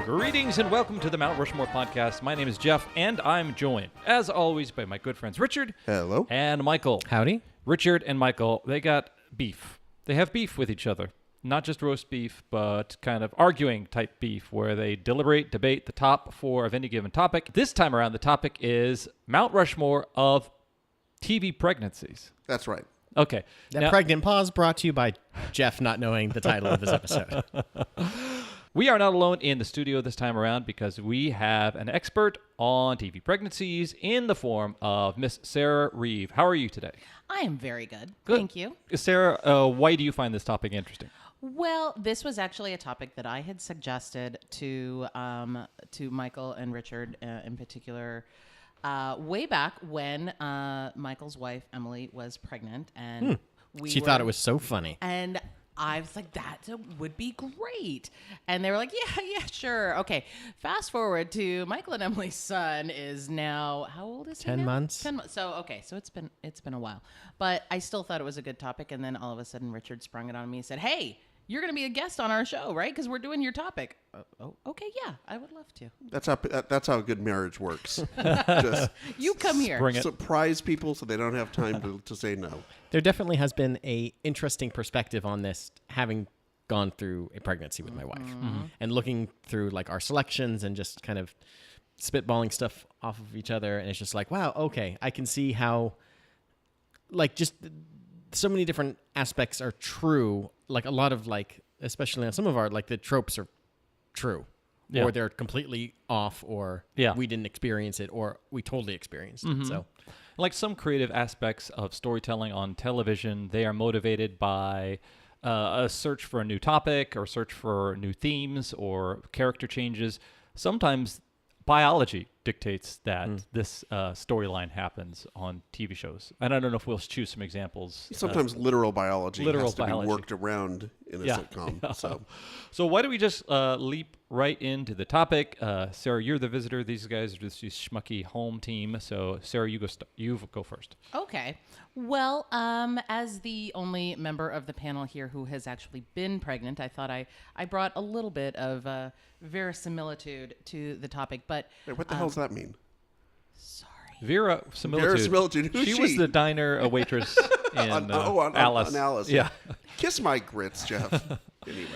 Greetings and welcome to the Mount Rushmore podcast. My name is Jeff, and I'm joined, as always, by my good friends Richard. Hello. And Michael. Howdy. Richard and Michael, they got beef. They have beef with each other. Not just roast beef, but kind of arguing type beef, where they deliberate, debate the top four of any given topic. This time around, the topic is Mount Rushmore of TV pregnancies. That's right. Okay. That pregnant pause brought to you by Jeff not knowing the title of this episode. We are not alone in the studio this time around because we have an expert on TV pregnancies in the form of Miss Sara Reeve. How are you today? I am very good. Good. Thank you. Sarah, why do you find this topic interesting? Well, this was actually a topic that I had suggested to Michael and Richard in particular way back when Michael's wife, Emily, was pregnant. And She thought it was so funny. And I was like, that would be great. And they were like, yeah, sure. Okay. Fast forward to Michael and Emily's son is now, how old is he 10 now? months. 10 months. So, okay. So it's been a while. But I still thought it was a good topic. And then all of a sudden, Richard sprung it on me and said, hey, you're going to be a guest on our show, right? Because we're doing your topic. Oh, okay. Yeah, I would love to. That's how a good marriage works. Just You come here. Bring it. surprise people so they don't have time to say no. There definitely has been a interesting perspective on this, having gone through a pregnancy with my wife and looking through like our selections and just kind of spitballing stuff off of each other. And it's just like, wow, okay, I can see how like just so many different aspects are true. Like a lot of like, especially on some of our, like the tropes are true or they're completely off or we didn't experience it or we totally experienced it. So Like some creative aspects of storytelling on television, they are motivated by a search for a new topic or search for new themes or character changes. Sometimes biology dictates that this storyline happens on TV shows. And I don't know if we'll choose some examples. Sometimes literal biology has to be biology. worked around in a sitcom. So why don't we just leap right into the topic? Sarah, you're the visitor. These guys are just this schmucky home team. So Sarah, you go first. Okay. Well, as the only member of the panel here who has actually been pregnant, I thought I brought a little bit of verisimilitude to the topic. But Wait, what the hell does that mean? sorry. Verisimilitude. Who's She was the diner waitress in on Alice. On Alice. Yeah. Kiss my grits, Jeff. Anyway.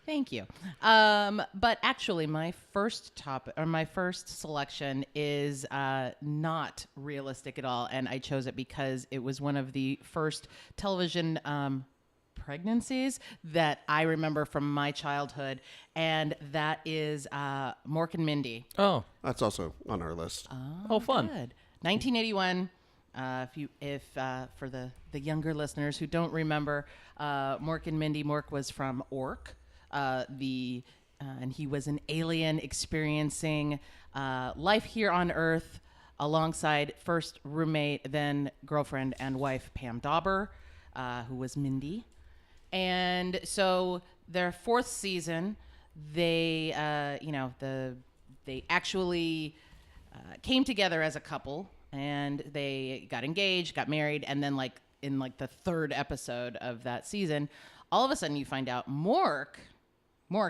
Thank you. But actually, my first topic or my first selection is not realistic at all, and I chose it because it was one of the first television pregnancies that I remember from my childhood, and that is Mork and Mindy. Oh, That's also on our list. fun. Good. 1981. For the younger listeners who don't remember, Mork and Mindy. Mork was from Ork. And he was an alien experiencing life here on Earth alongside first roommate, then girlfriend and wife Pam Dauber, who was Mindy. And so their fourth season, they actually came together as a couple, and they got engaged, got married, and then in the third episode of that season, all of a sudden you find out Mork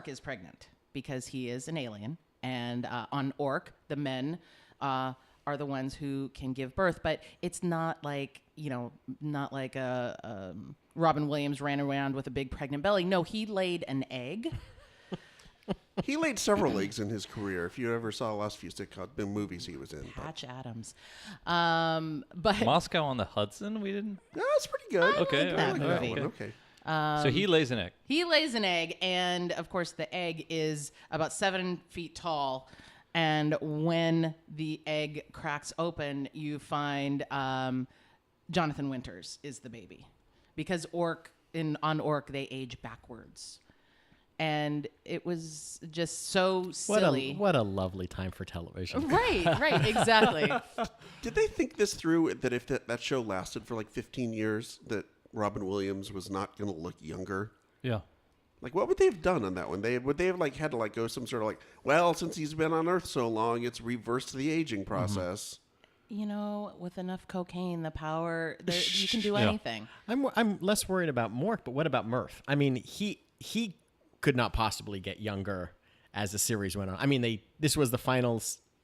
is pregnant because he is an alien, and on Ork, the men are the ones who can give birth, but it's not like Robin Williams ran around with a big pregnant belly. No, he laid an egg. He laid several eggs in his career. If you ever saw the last few sitcom movies he was in. Patch Adams. But Moscow on the Hudson. We didn't. No, that's pretty good. Okay, that I like movie. that one. Okay. So he lays an egg. he lays an egg, and of course the egg is about 7 feet tall. And when the egg cracks open, you find Jonathan Winters is the baby, because on Ork they age backwards, and it was just so silly. What a lovely time for television. Right, exactly. Did they think this through, that if that show lasted for like 15 years, that Robin Williams was not going to look younger? Yeah. Like, what would they have done on that one? Would they have had to go some sort of well, since he's been on Earth so long, it's reversed the aging process. With enough cocaine, the power, you can do anything. I'm less worried about Mork, but what about Murph? I mean, he could not possibly get younger as the series went on. I mean, this was the final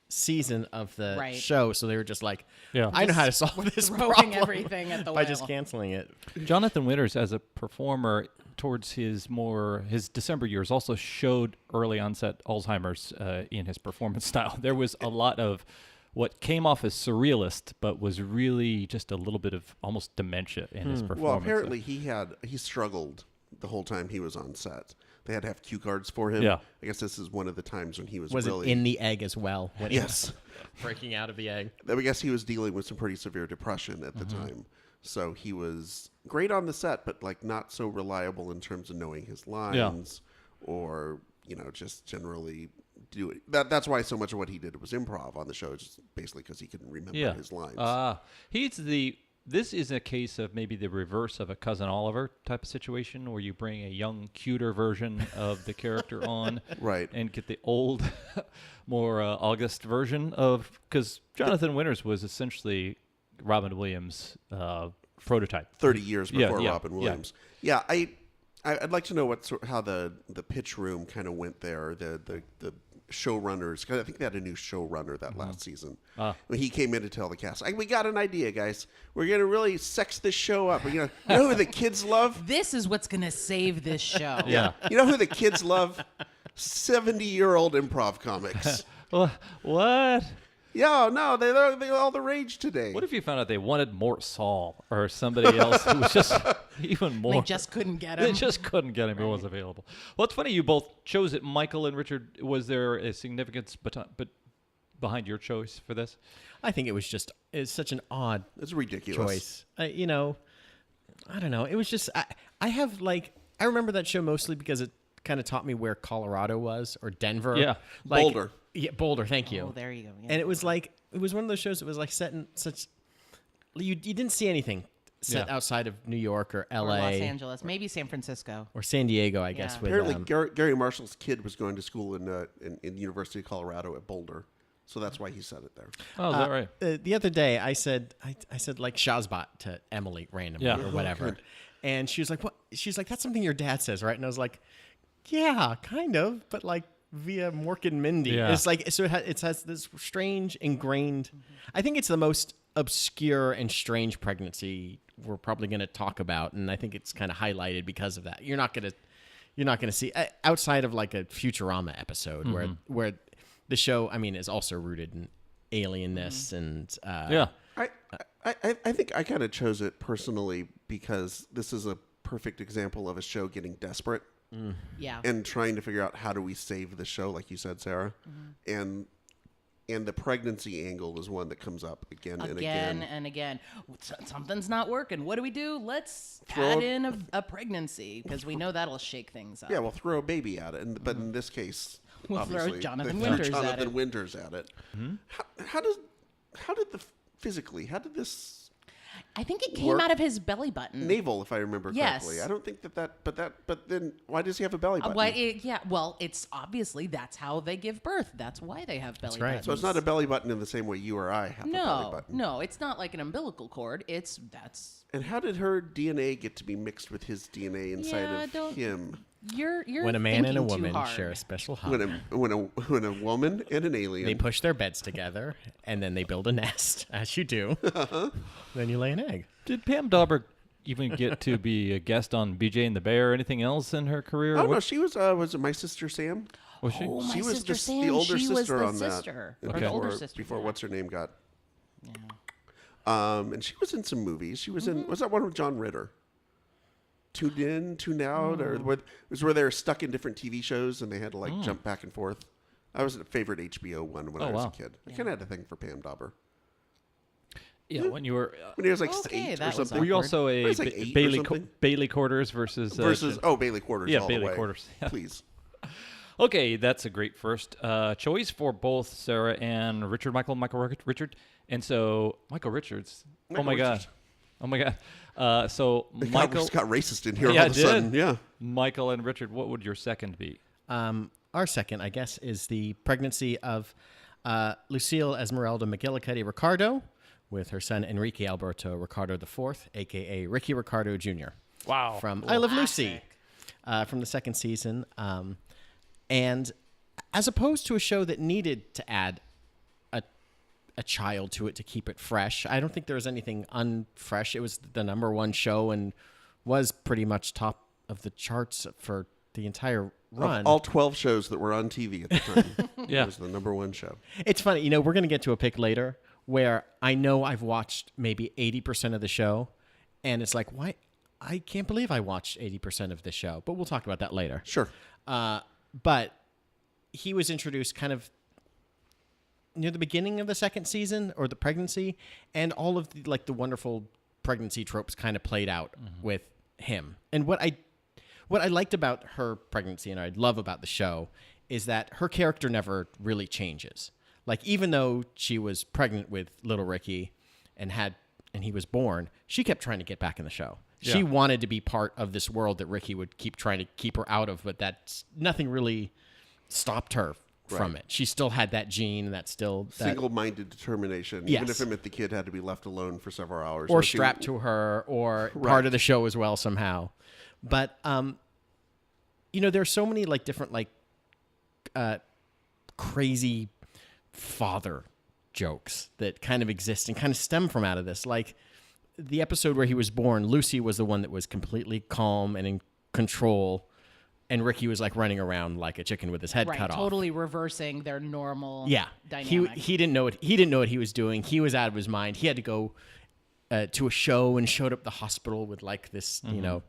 season of the show, so they were just like, I know how to solve this problem everything at the by just canceling it. Jonathan Winters, as a performer towards his December years, also showed early onset Alzheimer's in his performance style. There was a lot of what came off as surrealist, but was really just a little bit of almost dementia in his performance. Well, apparently he struggled the whole time he was on set. They had to have cue cards for him. Yeah. I guess this is one of the times when he was it in the egg as well? When he Yes. was breaking out of the egg. I guess he was dealing with some pretty severe depression at the time. So he was great on the set, but like not so reliable in terms of knowing his lines or, just generally do it. That's why so much of what he did was improv on the show, just basically because he couldn't remember his lines. This is a case of maybe the reverse of a Cousin Oliver type of situation, where you bring a young, cuter version of the character on, right, and get the old, more august version of, because Jonathan Winters was essentially Robin Williams' prototype. 30 years before Robin Williams. Yeah, I'd like to know how the pitch room kind of went there. The showrunners, 'cause I think they had a new showrunner that last season. When he came in to tell the cast, we got an idea, guys. We're gonna really sex this show up. You know who the kids love? This is what's gonna save this show. Yeah. You know who the kids love? 70-year-old improv comics. What? Yeah, no, they're all the rage today. What if you found out they wanted Mort Saul or somebody else who was just even more? They just couldn't get him. They just couldn't get him. He wasn't available. Well, it's funny you both chose it. Michael and Richard, was there a significance but behind your choice for this? I think it's such an odd It's ridiculous choice. I don't know. It was just, I remember that show mostly because it kind of taught me where Colorado was, or Denver. Yeah. Boulder. Yeah, Boulder. Thank you. Oh, there you go. Yeah. And it was one of those shows that was like set in such, you didn't see anything set outside of New York or L.A. Or Los Angeles, maybe San Francisco. Or San Diego, I guess. With, Apparently, Gary Marshall's kid was going to school in the University of Colorado at Boulder, so that's why he said it there. Oh, is that right? The other day, I said like Shazbot to Emily randomly or whatever, and she was like, "What?" She's like, "That's something your dad says, right?" And I was like, "Yeah, kind of, but like via Mork and Mindy." Yeah. It's like it has this strange ingrained. I think it's the most obscure and strange pregnancy we're probably going to talk about, and I think it's kind of highlighted because of that. You're not going to see outside of like a Futurama episode where the show, I mean, is also rooted in alienness and I think I kind of chose it personally because this is a perfect example of a show getting desperate. Yeah. And trying to figure out how do we save the show, like you said, Sarah. And the pregnancy angle is one that comes up again and again. And again. Something's not working. What do? Let's add in a pregnancy, because we know that'll shake things up. Yeah, we'll throw a baby at it. But in this case, We'll throw obviously, Jonathan they Winters threw at Jonathan it. Winters at it. How did I think it came out of his belly button. navel, if I remember correctly? I don't think but then why does he have a belly button? It's obviously that's how they give birth. That's why they have belly buttons. So it's not a belly button in the same way you or I have a belly button. No, it's not like an umbilical cord. And how did her DNA get to be mixed with his DNA inside of him? You're when a man and a thinking too woman hard. share a special hug. When a woman and an alien, They push their beds together, and then they build a nest, as you do. Then you lay an egg. Did Pam Dauber even get to be a guest on BJ and the Bear or anything else in her career? Oh no, she was it My Sister Sam? Was she? Oh, She my was sister just Sam. the older she was sister the on sister, that. or the older sister. Before what's her name got. Yeah. And she was in some movies. She was in was that one with John Ritter? Tuned In, Tuned Out, or it was where they were stuck in different TV shows and they had to like jump back and forth. I was a favorite HBO one when I was a kid. I kind of had a thing for Pam Dauber. Yeah, when you were When he was like Okay, 8 or that was something. were you also a I was like 8 or Bailey something. Bailey Quarters versus Bailey Quarters? Yeah, all Bailey the way. Quarters. Yeah. Please. Okay, that's a great first choice for both Sarah and Richard. Michael Richard, and so Michael Richards. Oh my Richards. god. So Michael just got racist in here all Yeah, of a it sudden. did. Yeah. Michael and Richard, what would your second be? Our second, I guess, is the pregnancy of Lucille Esmeralda McGillicuddy Ricardo with her son Enrique Alberto Ricardo IV, a.k.a. Ricky Ricardo Jr. Wow. From I Love Lucy, from the second season. And as opposed to a show that needed to add a child to it to keep it fresh. I don't think there was anything unfresh. It was the number one show and was pretty much top of the charts for the entire run. Of all 12 shows that were on TV at the time, Yeah. it was the number one show. It's funny, you know, we're going to get to a pick later where I know I've watched maybe 80% of the show, and it's like, why? I can't believe I watched 80% of the show, but we'll talk about that later. Sure. But he was introduced kind of near the beginning of the second season, or the pregnancy, and all of the wonderful pregnancy tropes kind of played out with him. And what I liked about her pregnancy, and I love about the show, is that her character never really changes. Like, even though she was pregnant with little Ricky and he was born, she kept trying to get back in the show. She wanted to be part of this world that Ricky would keep trying to keep her out of, but nothing really stopped her from it. She still had that gene, and that's still single-minded determination, Yes. even if it meant the kid had to be left alone for several hours. or strapped to her, or part of the show as well somehow. But you know, there's so many different crazy father jokes that kind of exist and kind of stem from out of this. Like the episode where he was born, Lucy was the one that was completely calm and in control, and Ricky was running around like a chicken with his head cut off. Totally reversing their normal he dynamic. didn't know what he was doing. He was out of his mind. He had to go to a show and showed up at the hospital with this you know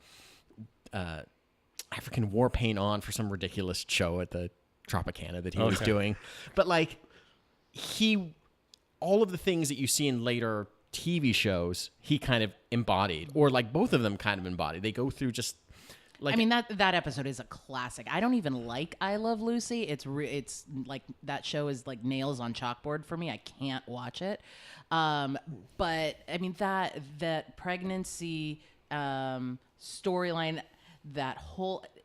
African war paint on for some ridiculous show at the Tropicana that he was doing. But all of the things that you see in later TV shows, he kind of embodied, or both of them kind of embodied. They go through just I mean, that episode is a classic. I don't even like I Love Lucy. It's like that show is like nails on chalkboard for me. I can't watch it. But I mean that pregnancy storyline,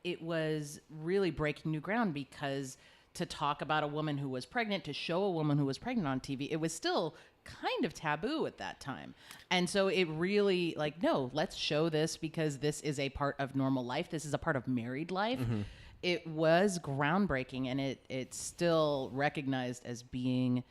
it was really breaking new ground, because to talk about a woman who was pregnant, to show a woman who was pregnant on TV, it was still kind of taboo at that time. And so it really no, let's show this, because this is a part of normal life. This is a part of married life. Mm-hmm. It was groundbreaking, and it's still recognized as being,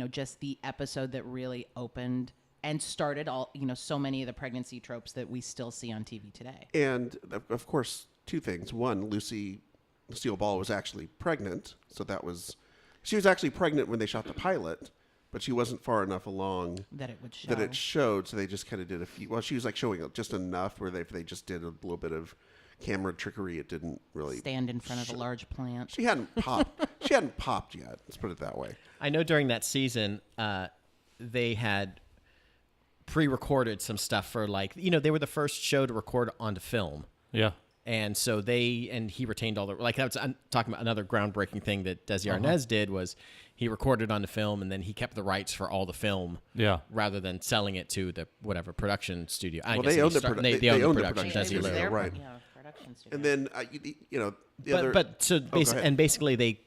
just the episode that really opened and started so many of the pregnancy tropes that we still see on TV today. And of course, two things. One, Lucille Ball was actually pregnant. So she was actually pregnant when they shot the pilot, but she wasn't far enough along that it would show. That it showed. So they just kind of did a few. Well, she was showing just enough where if they just did a little bit of camera trickery, it didn't really stand in front of a large plant. She hadn't popped. She hadn't popped yet. Let's put it that way. I know during that season, they had pre-recorded some stuff for they were the first show to record onto film. Yeah. And so he retained all the, I'm talking about another groundbreaking thing that Desi Arnaz did, was he recorded on the film, and then he kept the rights for all the film, rather than selling it to the whatever production studio. They owned the production. Desi Arnaz, right? Yeah, production studio. And then basically they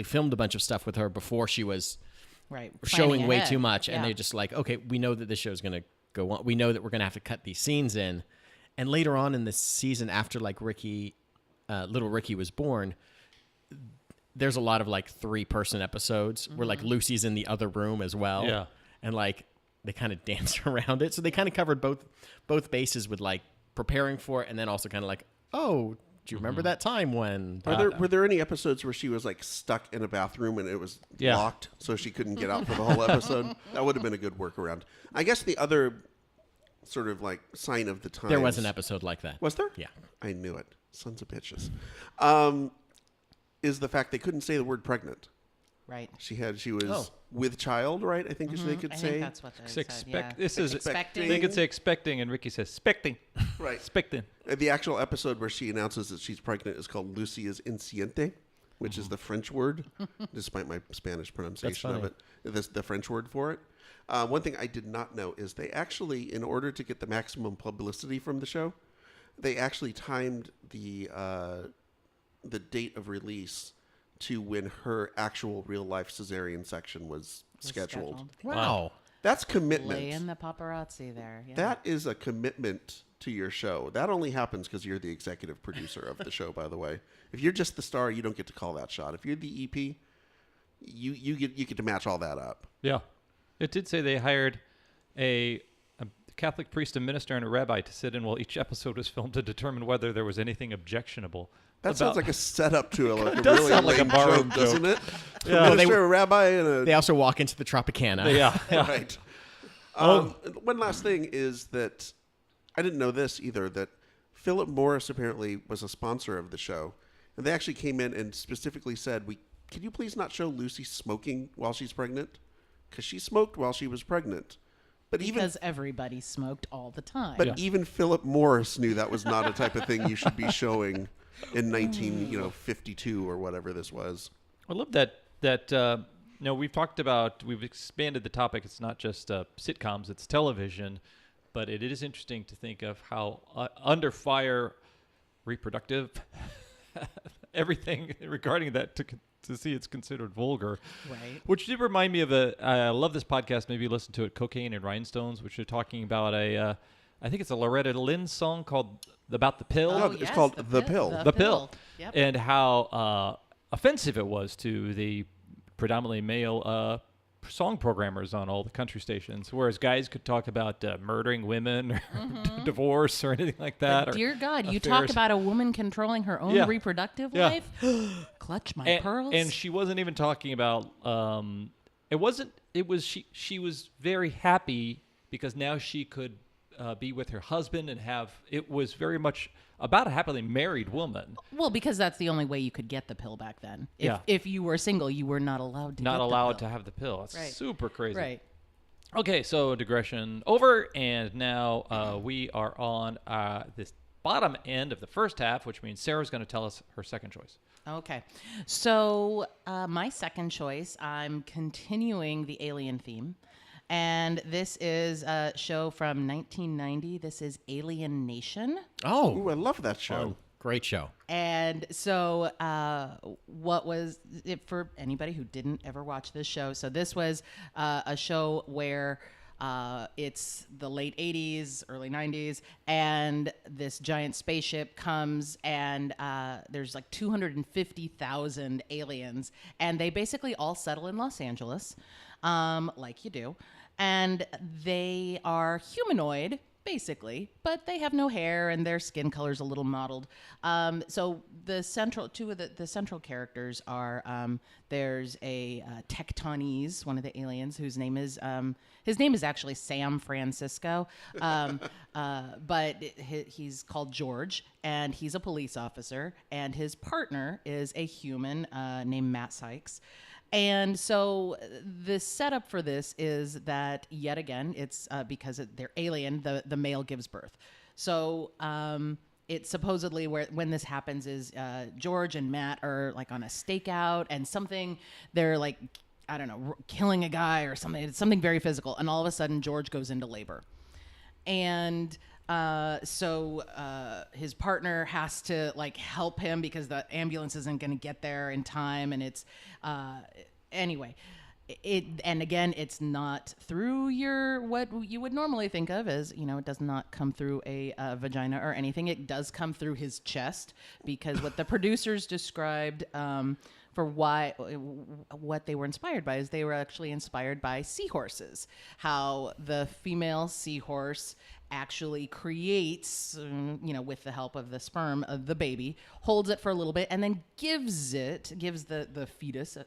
filmed a bunch of stuff with her before she was showing way too much, and they're just okay, we know that this show is going to go on. We know that we're going to have to cut these scenes in. And later on in the season, after little Ricky was born, there's a lot of 3-person episodes where Lucy's in the other room as well. Yeah. And they kind of dance around it. So they kind of covered both bases with preparing for it, and then also kind of oh, do you remember that time when? Were there any episodes where she was stuck in a bathroom and it was locked, so she couldn't get out for the whole episode? That would have been a good workaround. I guess the other sort of sign of the times. There was an episode like that. Was there? Yeah. I knew it. Sons of bitches. Is the fact they couldn't say the word pregnant. Right. She was with child, right? I think they could say. I think that's what they said. Yeah. This is expecting. They could say expecting, and Ricky says specting. Right. Specting. The actual episode where she announces that she's pregnant is called Lucy is Inciente, which is the French word, despite my Spanish pronunciation of it. The French word for it. One thing I did not know is they actually, in order to get the maximum publicity from the show, they actually timed the date of release to when her actual real life cesarean section was scheduled. Wow. That's commitment. Laying the paparazzi there. Yeah. That is a commitment to your show. That only happens because you're the executive producer of the show, by the way. If you're just the star, you don't get to call that shot. If you're the EP, you get to match all that up. Yeah. It did say they hired a Catholic priest, a minister, and a rabbi to sit in while each episode was filmed to determine whether there was anything objectionable. That sounds like a setup to a It really does sound like a lame barroom joke, doesn't it? Yeah. A minister, a rabbi, and a... They also walk into the Tropicana. Yeah. Right. One last thing is that I didn't know this either, that Philip Morris apparently was a sponsor of the show. And they actually came in and specifically said, can you please not show Lucy smoking while she's pregnant? Because she smoked while she was pregnant. Because everybody smoked all the time. But even Philip Morris knew that was not a type of thing you should be showing in 1952 or whatever this was. I love that we've expanded the topic. It's not just sitcoms, it's television, but it is interesting to think of how under fire reproductive everything regarding that to see it's considered vulgar. Right. Which did remind me of I love this podcast, maybe listen to it, Cocaine and Rhinestones, which are talking about I think it's a Loretta Lynn song called About the Pill. Oh, it's called The Pill. The Pill. Yep. And how offensive it was to the predominantly male song programmers on all the country stations, whereas guys could talk about murdering women or divorce or anything like that. But dear God, you affairs. talk about a woman controlling her own reproductive life? Clutch my pearls. And she wasn't even talking about she was very happy because now she could be with her husband and it was very much about a happily married woman. Well, because that's the only way you could get the pill back then. If you were single, you were not allowed to to have the pill. It's right. super crazy. Right. Okay, so digression over, and now we are on this bottom end of the first half, which means Sarah's going to tell us her second choice. Okay. So my second choice, I'm continuing the alien theme. And this is a show from 1990. This is Alien Nation. Oh, Ooh, I love that show. Great show. And so what was it for anybody who didn't ever watch this show? So this was a show where it's the late 80s, early 90s, and this giant spaceship comes and there's like 250,000 aliens, and they basically all settle in Los Angeles, like you do. And they are humanoid, basically, but they have no hair and their skin color's a little mottled. So two of the central characters are there's a Tectonese, one of the aliens, whose name is his name is actually Sam Francisco, but he's called George, and he's a police officer, and his partner is a human named Matt Sykes. And so the setup for this is that, yet again, it's because they're alien, the male gives birth. So it's supposedly when this happens is George and Matt are like on a stakeout and they're like, I don't know, killing a guy or something. It's something very physical. And all of a sudden, George goes into labor. And so his partner has to like help him because the ambulance isn't going to get there in time, and it's anyway. And again, it's not through what you would normally think of as, it does not come through a vagina or anything. It does come through his chest, because what the producers described for what they were inspired by is they were actually inspired by seahorses. How the female seahorse actually creates, with the help of the sperm of the baby, holds it for a little bit, and then gives the fetus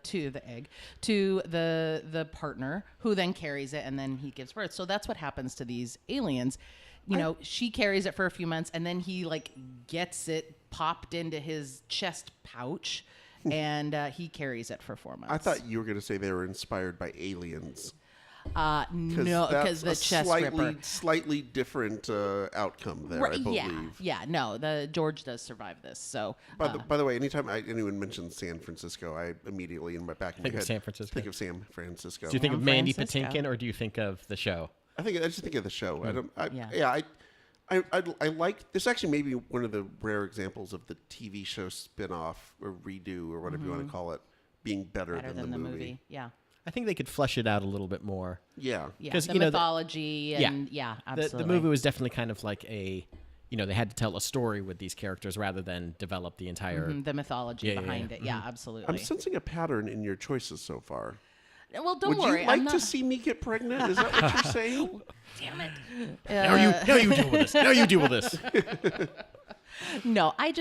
to the egg to the partner, who then carries it, and then he gives birth. So that's what happens to these aliens. She carries it for a few months, and then he gets it popped into his chest pouch, and he carries it for 4 months. I thought you were going to say they were inspired by aliens. No, because the chest ripper. Slightly different outcome there, I believe. Yeah. No, the George does survive this. So, by the way, anytime anyone mentions San Francisco, I immediately in my back of my head San Francisco. think of San Francisco. Do you think of Mandy Francisco. Patinkin, or do you think of the show? I just think of the show. I like this. Actually, maybe one of the rare examples of the TV show spin-off or redo or whatever you want to call it being better than the movie. Yeah. I think they could flesh it out a little bit more. Yeah. Yeah, 'Cause, the you know, mythology and absolutely. The movie was definitely kind of like a, they had to tell a story with these characters rather than develop the entire. the mythology behind it. Yeah, I'm absolutely. sensing a pattern in your choices so far. Well, don't Would worry. you like I'm not... to see me get pregnant? Is that what you're saying? Damn it. Now you deal with this. Now you deal with this. No, I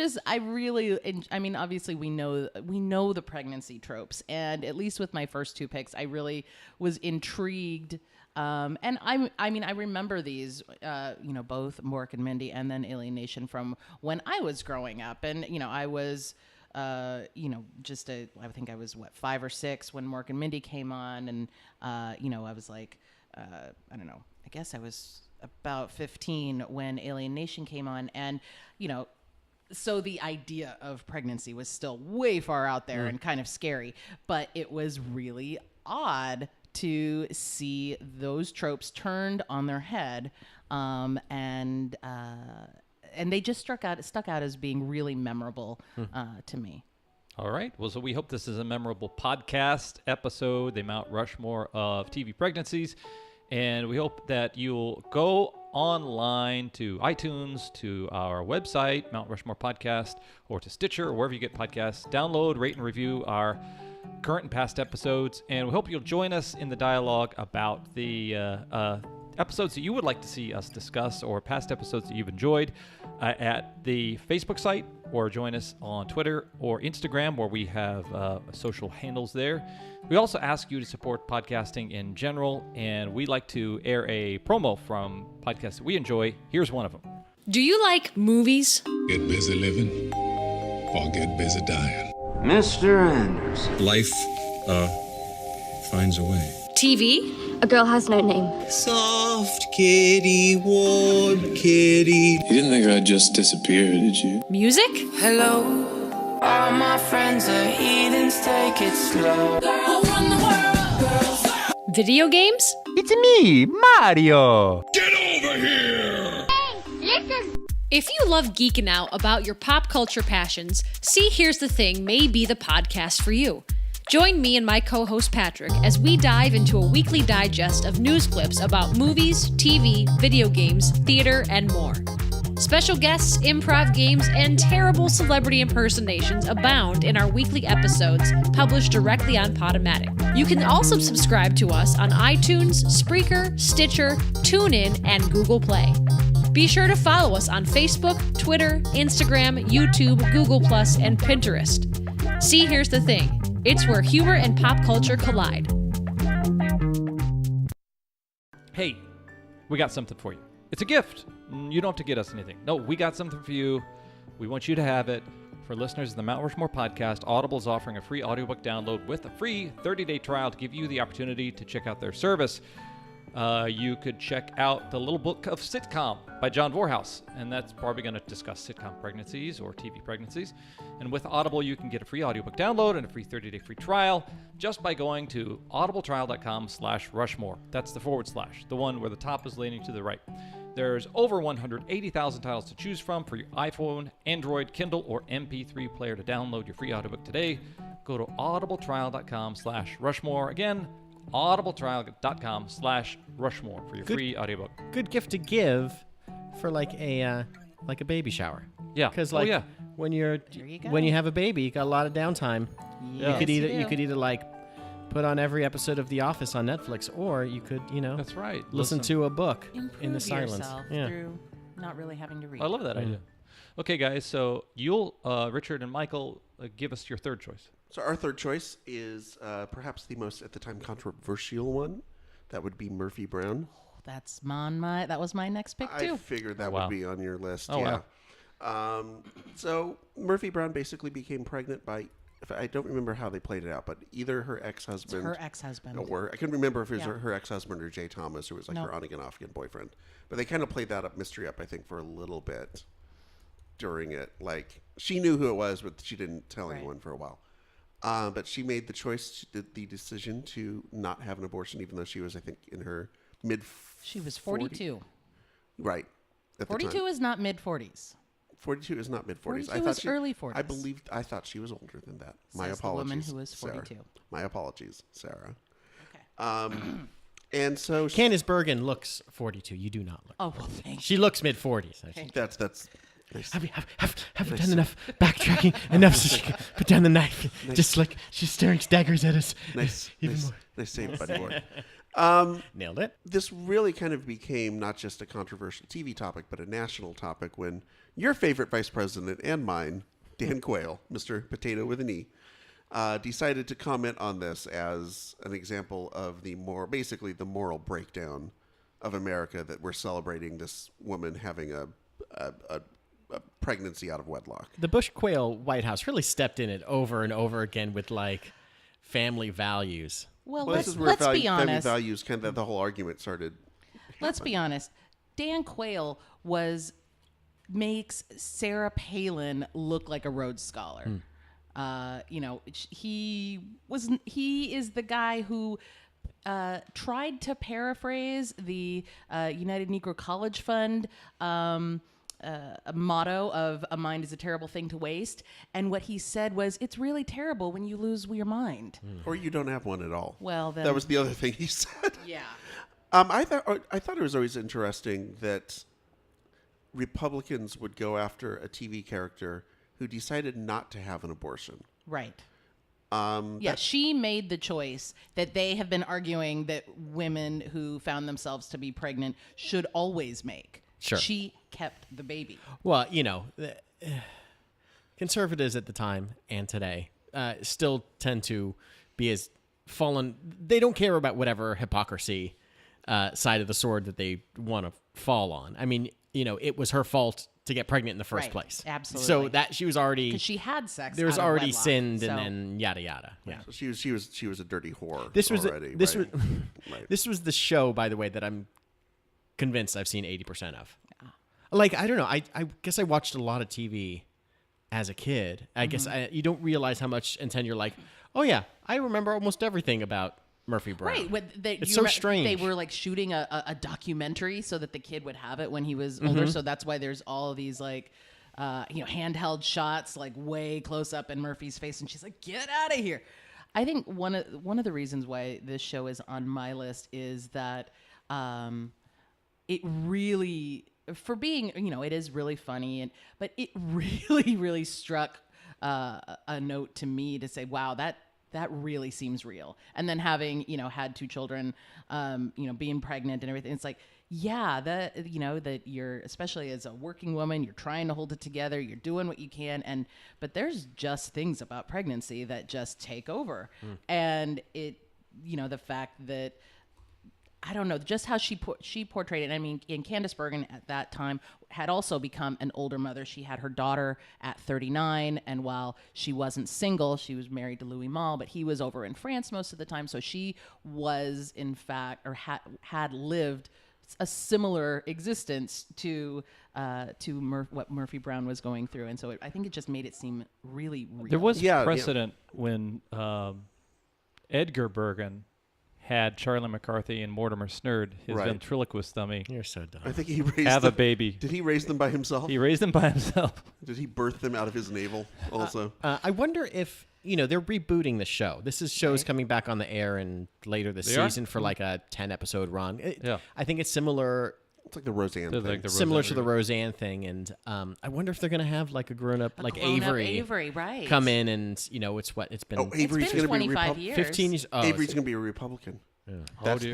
mean, obviously we know the pregnancy tropes, and at least with my first two picks, I really was intrigued. And I remember these, both Mork and Mindy, and then Alienation from when I was growing up, and I was, I think I was 5 or 6 when Mork and Mindy came on, and I was like, I don't know, I guess I was about 15 when Alienation came on, and so the idea of pregnancy was still way far out there and kind of scary, but it was really odd to see those tropes turned on their head, and they just stuck out as being really memorable to me. All right. Well, so we hope this is a memorable podcast episode, the Mount Rushmore of TV pregnancies. And we hope that you'll go online to iTunes, to our website, Mount Rushmore Podcast, or to Stitcher, or wherever you get podcasts. Download, rate, and review our current and past episodes. And we hope you'll join us in the dialogue about the episodes that you would like to see us discuss, or past episodes that you've enjoyed, at the Facebook site, or join us on Twitter or Instagram, where we have social handles there. We also ask you to support podcasting in general, and we like to air a promo from podcasts that we enjoy. Here's one of them. Do you like movies? Get busy living or get busy dying. Mr. Anderson. Life, finds a way. TV? A Girl Has No Name. Soft kitty, warm kitty. You didn't think I'd just disappear, did you? Music? Hello, all my friends are heathens, take it slow. Girl, run the world, girls. Video games? It's me, Mario. Get over here! If you love geeking out about your pop culture passions, See Here's the Thing may be the podcast for you. Join me and my co-host Patrick as we dive into a weekly digest of news clips about movies, TV, video games, theater, and more. Special guests, improv games, and terrible celebrity impersonations abound in our weekly episodes published directly on Podomatic. You can also subscribe to us on iTunes, Spreaker, Stitcher, TuneIn, and Google Play. Be sure to follow us on Facebook, Twitter, Instagram, YouTube, Google+, and Pinterest. See Here's the Thing. It's where humor and pop culture collide. Hey, we got something for you. It's a gift. You don't have to get us anything. No, we got something for you. We want you to have it. For listeners of the Mount Rushmore podcast, Audible is offering a free audiobook download with a free 30-day trial to give you the opportunity to check out their service. You could check out The Little Book of Sitcom by John Voorhouse, and that's probably going to discuss sitcom pregnancies or TV pregnancies. And with Audible, you can get a free audiobook download and a free 30-day free trial just by going to audibletrial.com/Rushmore. That's the /, the one where the top is leaning to the right. There's over 180,000 titles to choose from for your iPhone, Android, Kindle, or MP3 player. To download your free audiobook today, go to audibletrial.com/Rushmore. Again, audibletrial.com/Rushmore for your free audiobook. Good gift to give for like a baby shower. Yeah. Because yeah. when you go. when you have a baby, you got a lot of downtime. Yes, You could either like put on every episode of The Office on Netflix, or you could That's right. listen to a book Improve in the silence. yourself through not really having to read. I love that idea. Okay, guys. So you'll, Richard and Michael, give us your third choice. So our third choice is perhaps the most, at the time, controversial one. That would be Murphy Brown. That was my next pick too. I figured that Wow. would be on your list. Oh, yeah. So Murphy Brown basically became pregnant by, I don't remember how they played it out, but either her ex-husband. Her ex-husband. Or I couldn't remember if it was Yeah. her ex-husband or Jay Thomas, who was like No. her on again, off again boyfriend. But they kind of played that mystery up, I think, for a little bit during it. Like, she knew who it was, but she didn't tell anyone for a while. But she made the decision to not have an abortion, even though she was, I think, in her She was 42. Right. At 42 the time. is not mid-40s. 42 is not mid-40s. 42 is early 40s. I thought she was older than that. My Says the apologies. woman who was Sarah. 42. My apologies, Sarah. And so Candice Bergen looks 42. You do not look. Oh, well, thank you. She looks mid-40s. that's nice. Have you done enough backtracking? Enough so she can put down the knife. Just like she's staring daggers at us. Nice save, buddy boy. Nailed it. This really kind of became not just a controversial TV topic, but a national topic when your favorite vice president and mine, Dan Quayle, Mr. Potato with an E, decided to comment on this as an example of the moral breakdown of America, that we're celebrating this woman having a pregnancy out of wedlock. The Bush-Quayle White House really stepped in it over and over again with like family values. Well, this is where let's family be honest. values, kind of the whole argument started. Let's be honest. Dan Quayle makes Sarah Palin look like a Rhodes Scholar. He is the guy who tried to paraphrase the United Negro College Fund motto of "a mind is a terrible thing to waste," and what he said was, "It's really terrible when you lose your mind, or you don't have one at all." Well, then, that was the other thing he said. Yeah. I thought it was always interesting that Republicans would go after a TV character who decided not to have an abortion. Right. She made the choice that they have been arguing that women who found themselves to be pregnant should always make. Sure. She kept the baby. Well, conservatives at the time and today still tend to be as fallen. They don't care about whatever hypocrisy side of the sword that they want to fall on. I mean, it was her fault to get pregnant in the first place. Absolutely. So that she was already, because she had sex. There was out of already wedlock, sinned, so. and then yada yada. Yeah. So she was a dirty whore. This was already, right? Right. This was the show, by the way, that I'm convinced I've seen 80% of. Like, I don't know. I guess I watched a lot of TV as a kid. I guess you don't realize how much until you're like, oh yeah, I remember almost everything about Murphy Brown. Right. It's so strange. They were like shooting a documentary so that the kid would have it when he was older. So that's why there's all of these like, handheld shots like way close up in Murphy's face, and she's like, "Get out of here." I think one of the reasons why this show is on my list is that it really, for being, it is really funny, but it really, really struck a note to me to say, wow, that really seems real. And then having, had 2 children, being pregnant and everything, it's like, yeah, that you're, especially as a working woman, you're trying to hold it together, you're doing what you can, but there's just things about pregnancy that just take over. And it, the fact that, I don't know, just how she portrayed it. I mean, Candice Bergen at that time had also become an older mother. She had her daughter at 39, and while she wasn't single, she was married to Louis Malle, but he was over in France most of the time. So she was, in fact, or had lived a similar existence to what Murphy Brown was going through, and so I think it just made it seem really real. There was precedent when Edgar Bergen had Charlie McCarthy and Mortimer Snerd, his ventriloquist dummy. You're so dumb. I think he raised have a baby. Did he raise them by himself? He raised them by himself. Did he birth them out of his navel also? I wonder if, they're rebooting the show. This is shows coming back on the air and later this season for like a 10-episode run. I think it's similar. It's like the Roseanne thing. Like similar to the Roseanne thing. And I wonder if they're going to have like a grown-up, like Avery right. come in and, it's been... Oh, Avery's going to be 25 years. 15 years. Oh, Avery's going to be a Republican. Yeah. That's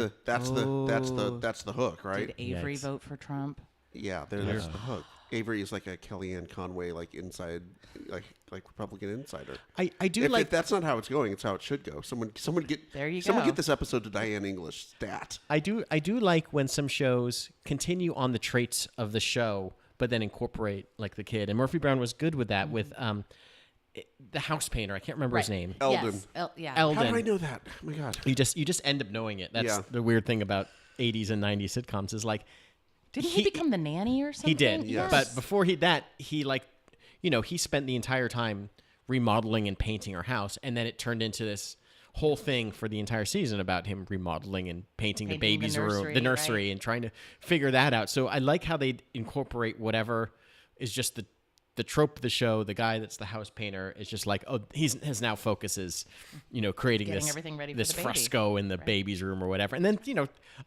the hook, right? Did Avery vote for Trump? Yeah, there's the hook. Avery is like a Kellyanne Conway, like inside, like Republican insider. I do if that's not how it's going, it's how it should go. Someone get get this episode to Diane English stat. I do like when some shows continue on the traits of the show, but then incorporate like the kid. And Murphy Brown was good with that with the house painter. I can't remember his name. Eldon. Yes. Eldon. How do I know that? Oh my god. You just end up knowing it. That's the weird thing about 80s and 90s sitcoms is like. Didn't he become the nanny or something? He did. Yes. But before he he spent the entire time remodeling and painting her house, and then it turned into this whole thing for the entire season about him remodeling and painting the baby's room, the nursery, and trying to figure that out. So I like how they incorporate whatever is just the trope of the show, the guy that's the house painter is just like, oh, his now focus is, creating Getting everything ready for this the baby. fresco in the baby's room or whatever. And then,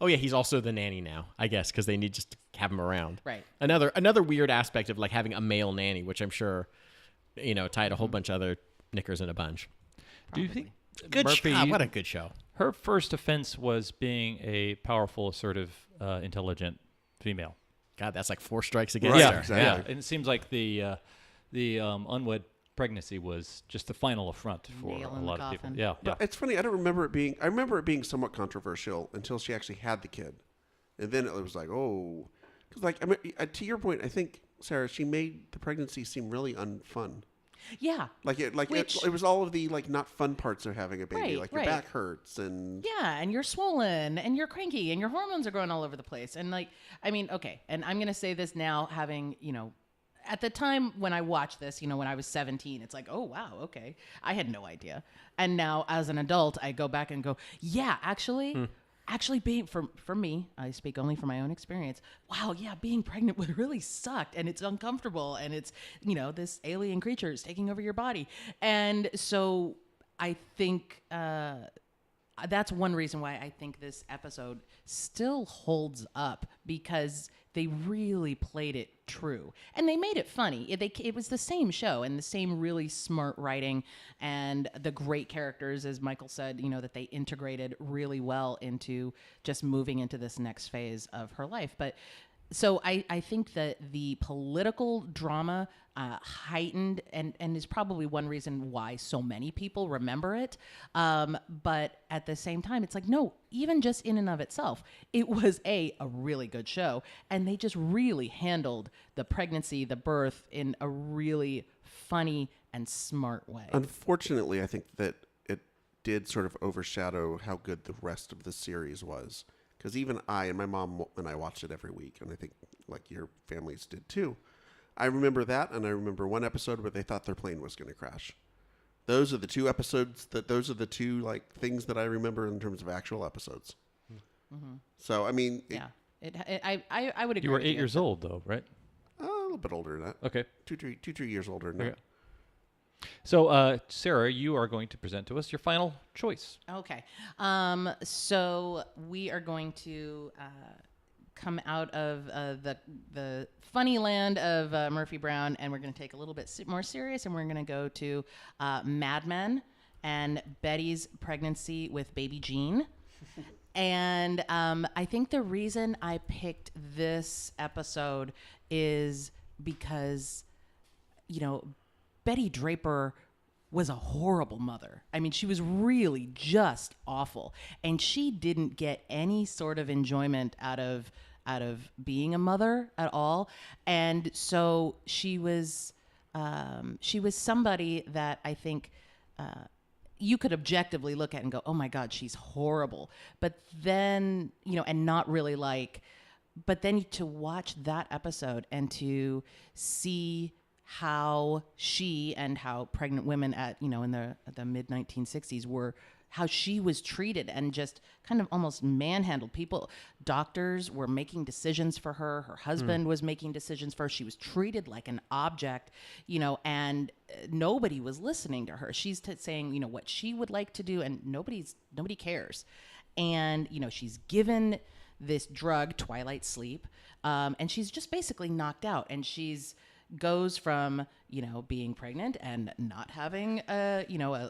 oh yeah, he's also the nanny now, I guess, because they need just to have him around. Right. Another weird aspect of like having a male nanny, which I'm sure, tied a whole bunch of other knickers in a bunch. Do you think Good Murphy? what a good show. Her first offense was being a powerful, assertive, intelligent female. God, that's like 4 strikes against Right, her. exactly. Yeah, and it seems like the unwed pregnancy was just the final affront for Nail a in lot the of people. coffin. Yeah, yeah. But it's funny. I remember it being somewhat controversial until she actually had the kid, and then it was like, oh, because like I mean, to your point, I think Sarah, she made the pregnancy seem really unfun. Yeah. It was all of the like not fun parts of having a baby, Right, like your right. back hurts and Yeah, and you're swollen, and you're cranky, and your hormones are going all over the place. And like, I mean, okay, and I'm gonna say this now, having at the time when I watched this, when I was 17, it's like, oh wow, okay, I had no idea. And now as an adult, I go back and go, yeah, actually, being for me, I speak only from my own experience. Wow, yeah, being pregnant would really sucked, and it's uncomfortable, and it's this alien creature is taking over your body, and so I think that's one reason why I think this episode still holds up, because they really played it true and they made it funny. It was the same show and the same really smart writing and the great characters, as Michael said, that they integrated really well into just moving into this next phase of her life. But so I think that the political drama heightened and is probably one reason why so many people remember it. But at the same time, it's like, no, even just in and of itself, it was a really good show. And they just really handled the pregnancy, the birth in a really funny and smart way. unfortunately, I think that it did sort of overshadow how good the rest of the series was. Because even I and my mom and I watched it every week, and I think like your families did too. I remember that, and I remember one episode where they thought their plane was going to crash. Those are the two episodes those are the two like things that I remember in terms of actual episodes. Mm-hmm. So I mean, I would agree. You were with 8 years old, though, right? a little bit older than that. Okay. 2-3 years older than that. Okay. So, Sarah, you are going to present to us your final choice. Okay. So we are going to come out of the funny land of Murphy Brown, and we're going to take a little bit more serious, and we're going to go to Mad Men and Betty's pregnancy with baby Jean. And I think the reason I picked this episode is because, Betty Draper was a horrible mother. I mean, she was really just awful, and she didn't get any sort of enjoyment out of being a mother at all. And so she was somebody that I think you could objectively look at and go, oh my God, she's horrible. But then, and not really like, but then to watch that episode and to see how she and how pregnant women at in the mid 1960s were, how she was treated and just kind of almost manhandled. Doctors were making decisions for her. Her husband was making decisions for her. She was treated like an object, and nobody was listening to her. She's saying, what she would like to do, and nobody cares. And, she's given this drug, twilight sleep, and she's just basically knocked out, and she's goes from being pregnant and not having a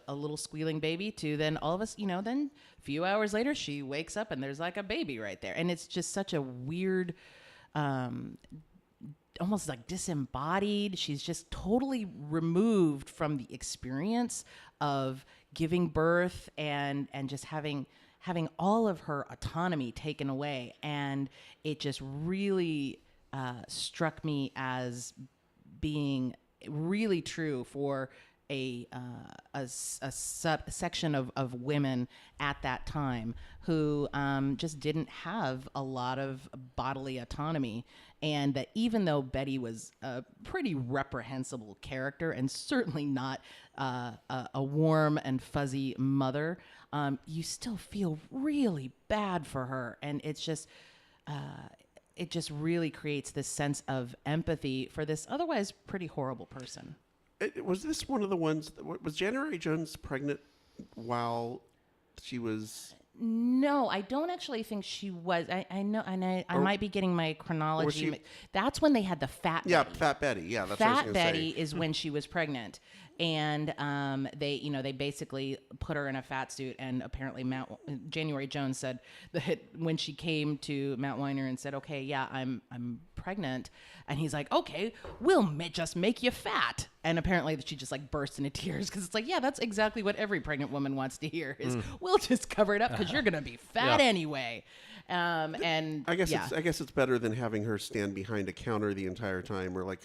little squealing baby to then all of us then a few hours later she wakes up and there's like a baby right there, and it's just such a weird almost like disembodied. She's just totally removed from the experience of giving birth and just having all of her autonomy taken away, and it just really struck me as being really true for a section of women at that time who just didn't have a lot of bodily autonomy. And that even though Betty was a pretty reprehensible character and certainly not a warm and fuzzy mother, you still feel really bad for her. And it's just it just really creates this sense of empathy for this otherwise pretty horrible person. Was this one of the ones? Was January Jones pregnant while she was? No, I don't actually think she was. I know, and I might be getting my chronology. That's when they had the Fat Betty. Yeah, Fat Betty. Yeah, that's what I was Fat gonna Betty say. is when she was pregnant, and they basically put her in a fat suit, and apparently January Jones said that when she came to Matt Weiner and said, "Okay, yeah, I'm pregnant," and he's like, "Okay, we'll just make you fat." And apparently she just like burst into tears because it's like, yeah, that's exactly what every pregnant woman wants to hear is we'll just cover it up because you're gonna be fat anyway. And I guess it's better than having her stand behind a counter the entire time, or like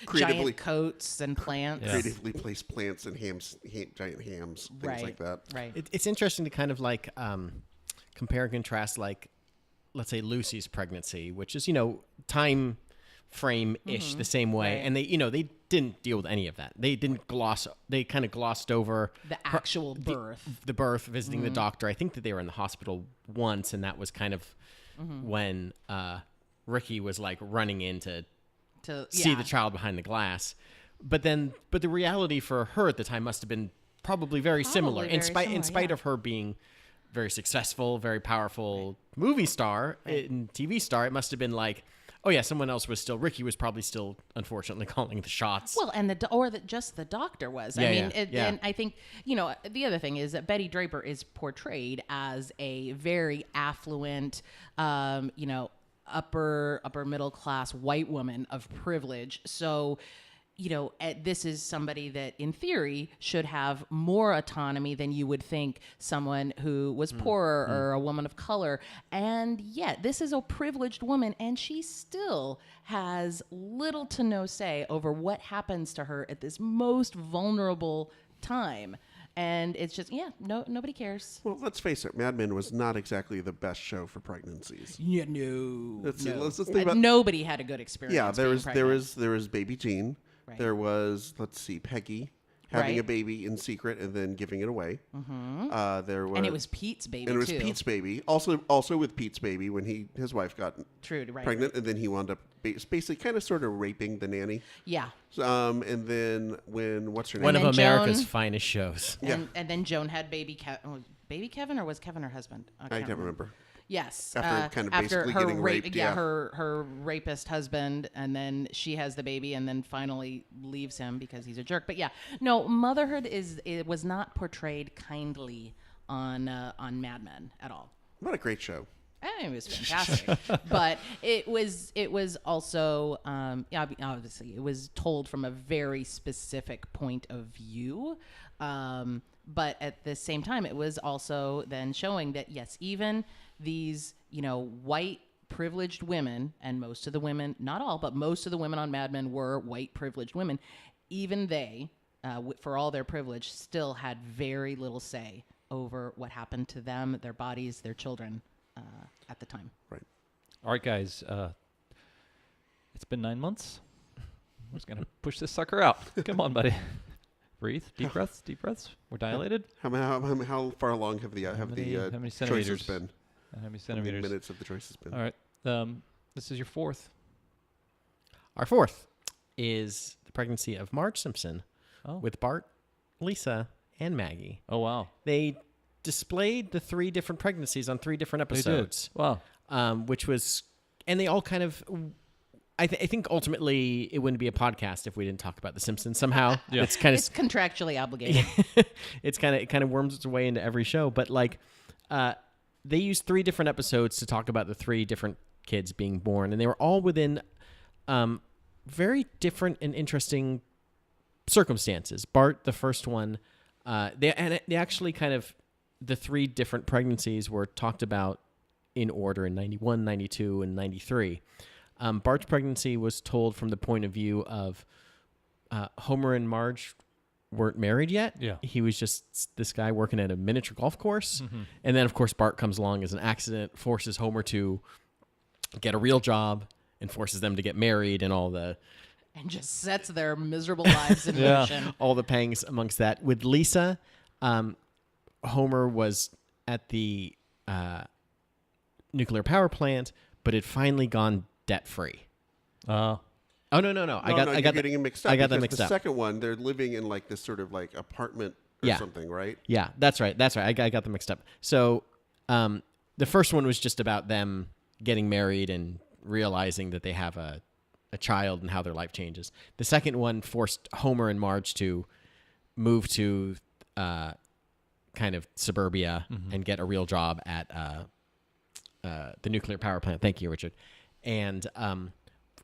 creatively giant coats and plants, creatively place plants and giant hams, things like that. Right. It's interesting to kind of like compare and contrast, like let's say Lucy's pregnancy, which is time frame-ish the same way, and they didn't deal with any of that. They didn't kind of glossed over the actual birth. The birth, visiting the doctor. I think that they were in the hospital once, and that was kind of when Ricky was like running in to see the child behind the glass. But the reality for her at the time must have been probably very similar. In spite of her being very successful, very powerful movie star and TV star, it must have been like, oh yeah, someone else was still. Ricky was probably still, unfortunately, calling the shots. Well, and just the doctor was. And I think the other thing is that Betty Draper is portrayed as a very affluent, upper middle class white woman of privilege. So, this is somebody that in theory should have more autonomy than you would think someone who was poorer or a woman of color. And yet this is a privileged woman, and she still has little to no say over what happens to her at this most vulnerable time. And it's just, nobody cares. Well, let's face it, Mad Men was not exactly the best show for pregnancies. Yeah, no. Let's think about. Nobody had a good experience. Yeah, there was Baby Jean. Right. There was, Peggy having a baby in secret and then giving it away. Mm-hmm. And it was Pete's baby, and it was Pete's baby. Also with Pete's baby when his wife got pregnant, and then he wound up basically kind of sort of raping the nanny. Yeah. And then what's her name? One of America's finest shows. And then Joan had baby Kevin, or was Kevin her husband? I can't remember. Yes. After basically her getting raped. her rapist husband, and then she has the baby, and then finally leaves him because he's a jerk. But motherhood was not portrayed kindly on Mad Men at all. What a great show. It was fantastic, but it was also obviously it was told from a very specific point of view. But at the same time, it was also then showing that, yes, even these, white privileged women, and most of the women, not all, but most of the women on Mad Men were white privileged women, even they, for all their privilege, still had very little say over what happened to them, their bodies, their children at the time. Right. All right, guys. It's been 9 months. I'm just going to push this sucker out. Come on, buddy. Breathe. Deep breaths. We're dilated. How far along have the how many choices centimeters been? How many centimeters? How many minutes have the choices been? All right. This is your fourth. Our fourth is the pregnancy of Marge Simpson with Bart, Lisa, and Maggie. Oh, wow. They displayed the 3 different pregnancies on 3 different episodes. They did. Wow. Which was, and they all kind of, I think ultimately it wouldn't be a podcast if we didn't talk about The Simpsons somehow. Yeah. It's contractually obligated. It kind of worms its way into every show, but they used 3 different episodes to talk about the 3 different kids being born, and they were all within very different and interesting circumstances. Bart, the first one, they actually kind of, the 3 different pregnancies were talked about in order in 91, 92, and 93. Bart's pregnancy was told from the point of view of Homer and Marge weren't married yet. Yeah. He was just this guy working at a miniature golf course. Mm-hmm. And then, of course, Bart comes along as an accident, forces Homer to get a real job, and forces them to get married and all the... And just sets their miserable lives in motion. All the pangs amongst that. With Lisa, Homer was at the nuclear power plant, but had finally gone debt free. Uh, Oh no! I got getting them mixed up. I got them because mixed the up. second one, they're living in like this sort of like apartment or something, right? Yeah, that's right. I got them mixed up. So, the first one was just about them getting married and realizing that they have a child and how their life changes. The second one forced Homer and Marge to move to kind of suburbia and get a real job at the nuclear power plant. Thank you, Richard. And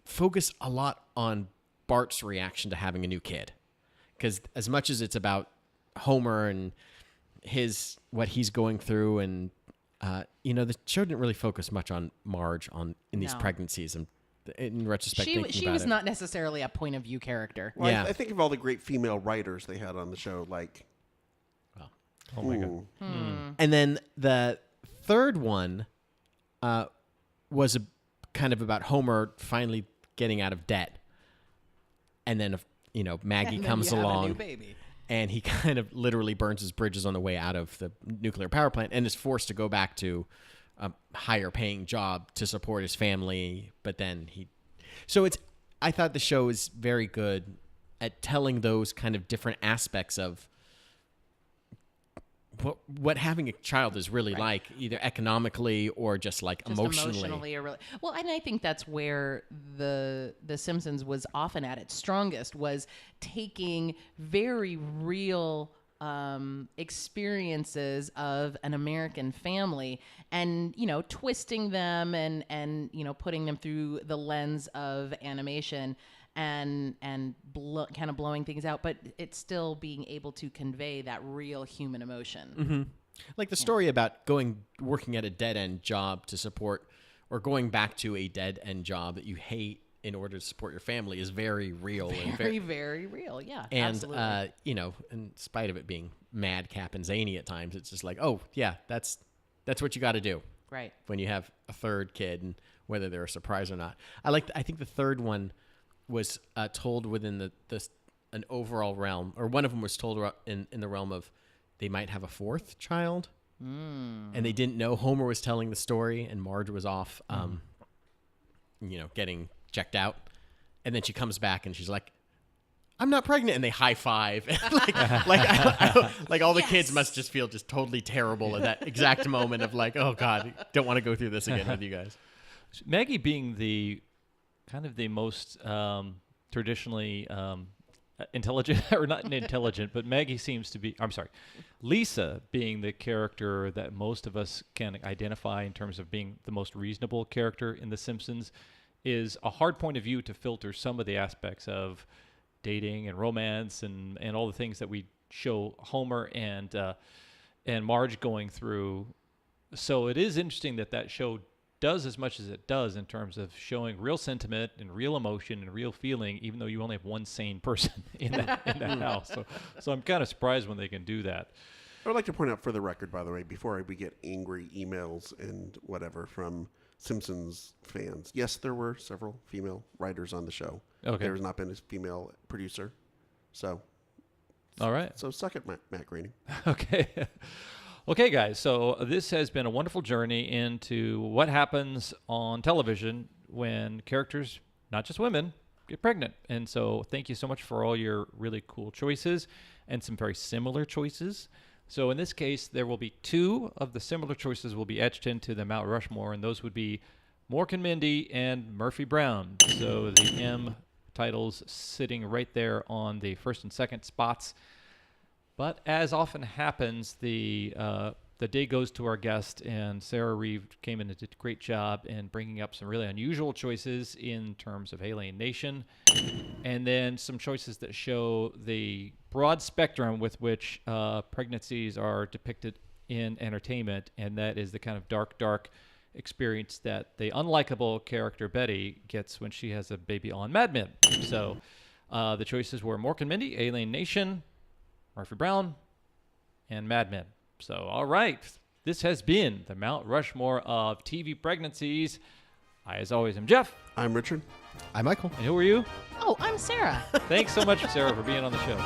focus a lot on Bart's reaction to having a new kid. Because as much as it's about Homer and what he's going through, and the show didn't really focus much on Marge in these pregnancies. And in retrospect, she was not necessarily a point of view character. Well, I think of all the great female writers they had on the show, like. oh my god. And then the third one was kind of about Homer finally getting out of debt, and then Maggie comes along. A new baby. And he kind of literally burns his bridges on the way out of the nuclear power plant and is forced to go back to a higher paying job to support his family. But then I thought the show is very good at telling those kind of different aspects of what having a child is really like, either economically or just like emotionally or really. Well, and I think that's where the Simpsons was often at its strongest, was taking very real experiences of an American family and twisting them and putting them through the lens of animation and kind of blowing things out, but it's still being able to convey that real human emotion. Mm-hmm. Like the story about working at a dead-end job to support, or going back to a dead-end job that you hate in order to support your family is very real. Very, very real, yeah. And, absolutely. In spite of it being madcap and zany at times, it's just like, oh, yeah, that's what you got to do. Right. When you have a third kid, and whether they're a surprise or not. I think the third one was told within an overall realm, or one of them was told in the realm of they might have a fourth child, and they didn't know. Homer was telling the story, and Marge was off, getting checked out, and then she comes back and she's like, "I'm not pregnant," and they high five, like all the kids must just feel just totally terrible at that exact moment of like, oh God, don't want to go through this again with you guys. Maggie being the kind of the most traditionally intelligent, or not intelligent, but Maggie seems to be, I'm sorry, Lisa being the character that most of us can identify in terms of being the most reasonable character in The Simpsons, is a hard point of view to filter some of the aspects of dating and romance and all the things that we show Homer and Marge going through. So it is interesting that show does as much as it does in terms of showing real sentiment and real emotion and real feeling, even though you only have one sane person in that house. So I'm kind of surprised when they can do that. I would like to point out for the record, by the way, before we get angry emails and whatever from Simpsons fans, yes, there were several female writers on the show. Okay. There has not been a female producer. So, all right. So suck it, Matt Groening. Okay. Okay, guys, so this has been a wonderful journey into what happens on television when characters, not just women, get pregnant. And so thank you so much for all your really cool choices and some very similar choices. So in this case, there will be two of the similar choices will be etched into the Mount Rushmore, and those would be Mork and Mindy and Murphy Brown. So the M titles sitting right there on the first and second spots. But as often happens, the day goes to our guest, and Sara Reeve came in and did a great job in bringing up some really unusual choices in terms of alienation, and then some choices that show the broad spectrum with which pregnancies are depicted in entertainment, and that is the kind of dark experience that the unlikable character Betty gets when she has a baby on Mad Men. So the choices were Mork and Mindy, Alienation, Murphy Brown, and Mad Men. So, all right. This has been the Mount Rushmore of TV pregnancies. I, as always, am Jeff. I'm Richard. I'm Michael. And who are you? Oh, I'm Sarah. Thanks so much, Sarah, for being on the show.